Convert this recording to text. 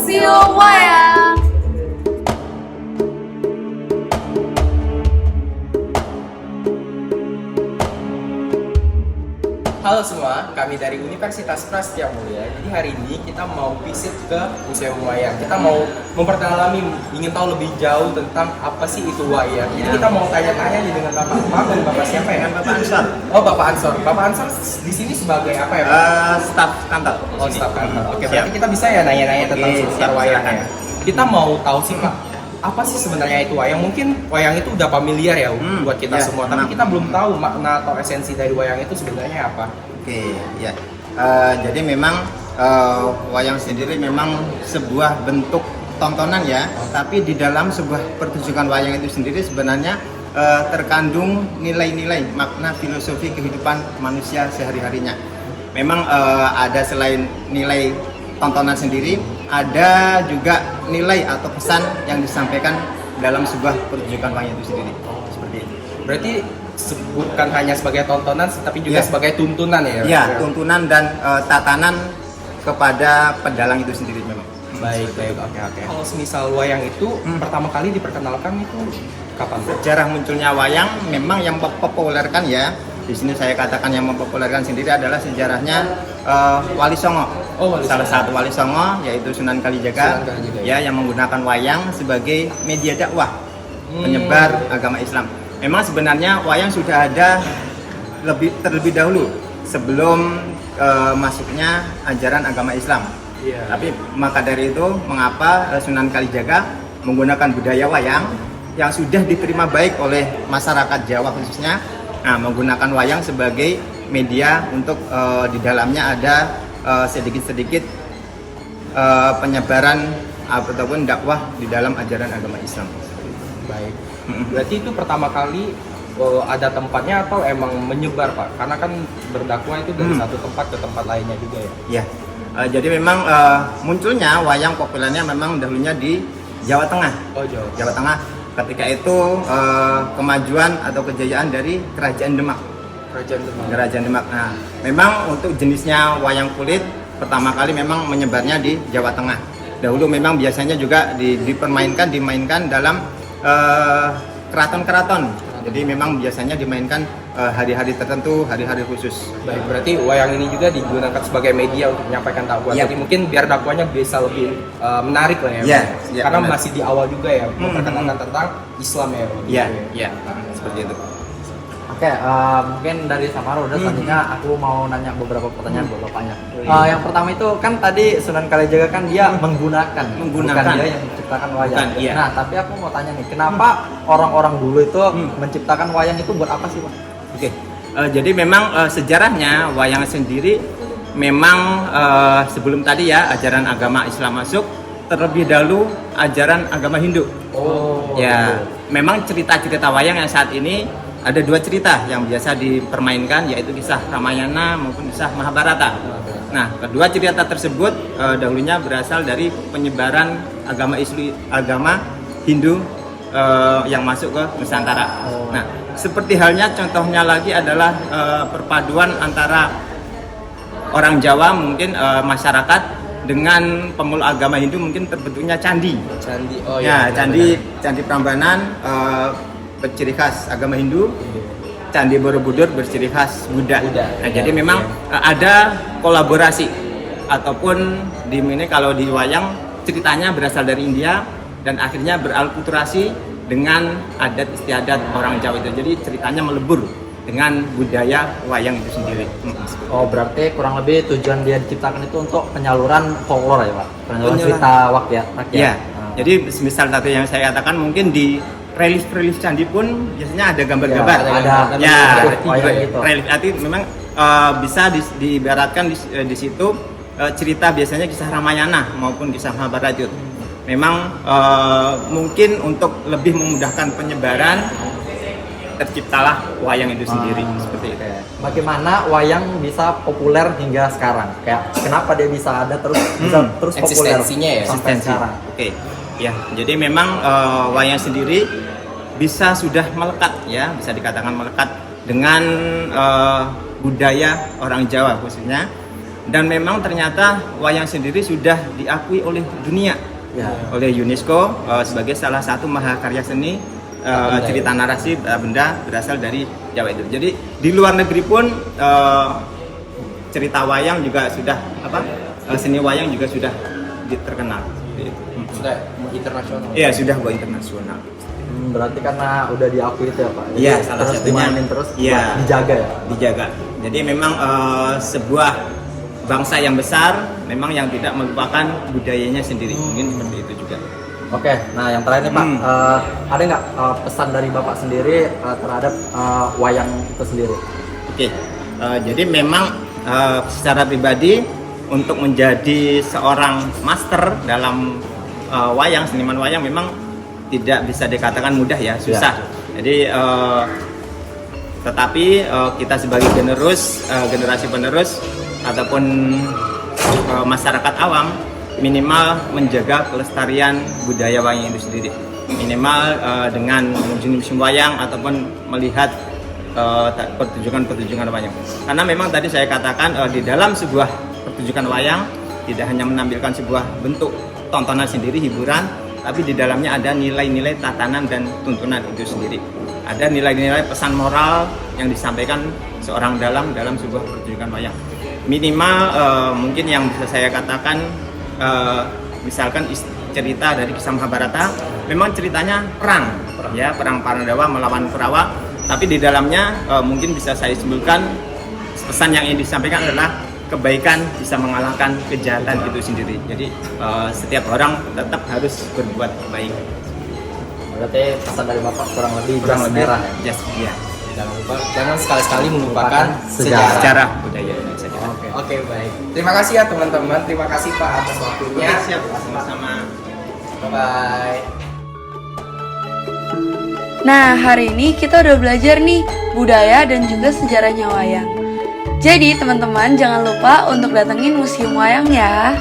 Museum Wayang. Halo semua, kami dari Universitas Prasetya Mulia. Jadi hari ini kita mau visit ke Museum Wayang. Kita mau memperdalam, ingin tahu lebih jauh tentang apa sih itu wayang. Jadi kita mau tanya-tanya nih dengan Bapak. Maaf, dan Bapak siapa ya? Dengan Bapak Ansor. Oh, Bapak Ansor. Bapak Ansor di sini sebagai apa ya, Pak? Staf kantor. Oh, staf kantor. Oke, Siap. berarti kita bisa ya nanya-nanya tentang Oke, seputar siap, wayang silakan. ya. Kita mau tahu sih, Pak, apa sih sebenarnya itu wayang? Mungkin wayang itu udah familiar ya buat kita ya, semua, tapi memang. kita belum tahu makna atau esensi dari wayang itu sebenarnya apa. Oke, ya. Jadi memang wayang sendiri memang sebuah bentuk tontonan ya, tapi di dalam sebuah pertunjukan wayang itu sendiri sebenarnya terkandung nilai-nilai makna filosofi kehidupan manusia sehari-harinya. Memang ada selain nilai tontonan sendiri, ada juga nilai atau pesan yang disampaikan dalam sebuah pertunjukan wayang itu sendiri. Seperti itu. Berarti bukan hanya sebagai tontonan, tapi juga Ya. sebagai tuntunan ya? Ya, tuntunan dan tatanan kepada pedalang itu sendiri memang. Baik, oke. Kalau semisal wayang itu pertama kali diperkenalkan itu kapan, Pak? Sejarah munculnya wayang memang yang mempopulerkan ya. Di sini saya katakan yang mempopulerkan sendiri adalah sejarahnya Wali Songo. Oh, Wali Salah Songo. satu Wali Songo yaitu Sunan Kalijaga, Sunan Kalijaga, ya, yang menggunakan wayang sebagai media dakwah penyebar agama Islam. Memang sebenarnya wayang sudah ada terlebih dahulu sebelum masuknya ajaran agama Islam. Iya. Tapi maka dari itu mengapa Sunan Kalijaga menggunakan budaya wayang yang sudah diterima baik oleh masyarakat Jawa khususnya, menggunakan wayang sebagai media untuk di dalamnya ada sedikit-sedikit penyebaran ataupun dakwah di dalam ajaran agama Islam. Baik. Berarti itu pertama kali ada tempatnya atau emang menyebar, Pak? Karena kan berdakwah itu dari satu tempat ke tempat lainnya juga ya? Ya, jadi memang munculnya wayang populernya memang dahulunya di Jawa Tengah. Oh, Jawa. Jawa Tengah. Ketika itu kemajuan atau kejayaan dari Kerajaan Demak. Kerajaan Demak. Kerajaan Demak. Nah, memang untuk jenisnya wayang kulit pertama kali memang menyebarnya di Jawa Tengah. Dahulu memang biasanya juga dimainkan dalam keraton-keraton. Jadi memang biasanya dimainkan hari-hari tertentu, hari-hari khusus. Baik, berarti wayang ini juga digunakan sebagai media untuk menyampaikan dakwah. Iya. Jadi mungkin biar dakwahnya bisa lebih menarik lah ya. Iya, Pak? iya, Karena benar. masih di awal juga ya, memperkenalkan tentang Islam ya. Pak. Iya, iya, seperti itu. Oke, mungkin dari Samara udah selanjutnya aku mau nanya beberapa pertanyaan buat bapaknya. Yang pertama itu kan tadi Sunan Kalijaga kan dia menggunakan, bukan dia yang menciptakan wayang. Bukan, iya. Nah, tapi aku mau tanya nih, kenapa orang-orang dulu itu menciptakan wayang itu buat apa sih, Pak? Oke, jadi memang sejarahnya wayang sendiri memang sebelum tadi ya ajaran agama Islam masuk, terlebih dahulu ajaran agama Hindu. Oh. Ya, memang cerita-cerita wayang yang saat ini ada dua cerita yang biasa dipermainkan, yaitu kisah Ramayana maupun kisah Mahabharata. Nah, kedua cerita tersebut dahulunya berasal dari penyebaran agama Hindu yang masuk ke Nusantara. Nah, seperti halnya contohnya lagi adalah perpaduan antara orang Jawa mungkin masyarakat dengan pemeluk agama Hindu mungkin terbentuknya candi. Candi. Oh Ya, iya. candi Prambanan berciri khas agama Hindu, Candi Borobudur berciri khas Buddha. Nah, jadi memang ada kolaborasi ataupun di ini kalau di wayang ceritanya berasal dari India dan akhirnya beralkulturasi dengan adat istiadat orang Jawa itu. Jadi ceritanya melebur dengan budaya wayang itu sendiri. Oh, berarti kurang lebih tujuan dia diciptakan itu untuk penyaluran folklore ya, Pak? Penyaluran Penyaluran. cerita rakyat. Ya, jadi semisal tadi yang saya katakan mungkin di relief candi pun biasanya ada gambar-gambar. Ya, ada ya, wayang itu. relief arti memang bisa diibaratkan di situ cerita biasanya kisah Ramayana maupun kisah Mahabharata itu. Memang mungkin untuk lebih memudahkan penyebaran terciptalah wayang itu sendiri seperti itu. Bagaimana wayang bisa populer hingga sekarang? Kayak kenapa dia bisa ada bisa terus populer Eksistensinya ya, sampai Eksistensi. sekarang? Oke. Ya, jadi memang wayang sendiri bisa sudah melekat ya, bisa dikatakan melekat dengan budaya orang Jawa khususnya. Dan memang ternyata wayang sendiri sudah diakui oleh dunia, Ya. oleh UNESCO sebagai salah satu mahakarya seni cerita narasi benda berasal dari Jawa itu. Jadi di luar negeri pun cerita wayang juga sudah seni wayang juga sudah terkenal. Sudah internasional. Iya, sudah go internasional. Berarti karena udah diakui itu ya Pak. Jadi Iya, salah terus satunya. dimainin terus Iya. buat dijaga ya. Dijaga. Jadi memang sebuah bangsa yang besar memang yang tidak melupakan budayanya sendiri. Mungkin seperti itu juga. Oke, nah yang terakhir nih Pak, ada nggak pesan dari Bapak sendiri terhadap wayang itu sendiri? Oke. Jadi memang secara pribadi untuk menjadi seorang master dalam wayang, seniman wayang memang tidak bisa dikatakan mudah ya, susah. Jadi tetapi kita sebagai generasi penerus ataupun masyarakat awam minimal menjaga kelestarian budaya wayang itu sendiri. Minimal dengan mengunjungi museum wayang ataupun melihat pertunjukan wayang. Karena memang tadi saya katakan di dalam sebuah pertunjukan wayang tidak hanya menampilkan sebuah bentuk tontonan sendiri, hiburan, tapi di dalamnya ada nilai-nilai tatanan dan tuntunan itu sendiri. Ada nilai-nilai pesan moral yang disampaikan seorang dalam sebuah pertunjukan wayang. Minimal mungkin yang bisa saya katakan misalkan cerita dari kisah Mahabharata, memang ceritanya perang. Ya, perang Pandawa melawan Kurawa, tapi di dalamnya mungkin bisa saya simpulkan pesan yang ingin disampaikan adalah kebaikan bisa mengalahkan kejahatan itu sendiri. Jadi setiap orang tetap harus berbuat baik. Berarti pesan dari Bapak kurang lebih merah ya? Yes, iya. Jangan sekali-sekali melupakan sejarah. Sejarah budaya Indonesia. Oke, baik. Terima kasih ya teman-teman. Terima kasih Pak atas waktunya. Siap, sama-sama. Bye. Nah, hari ini kita udah belajar nih budaya dan juga sejarahnya wayang. Jadi, teman-teman jangan lupa untuk datengin museum wayang ya.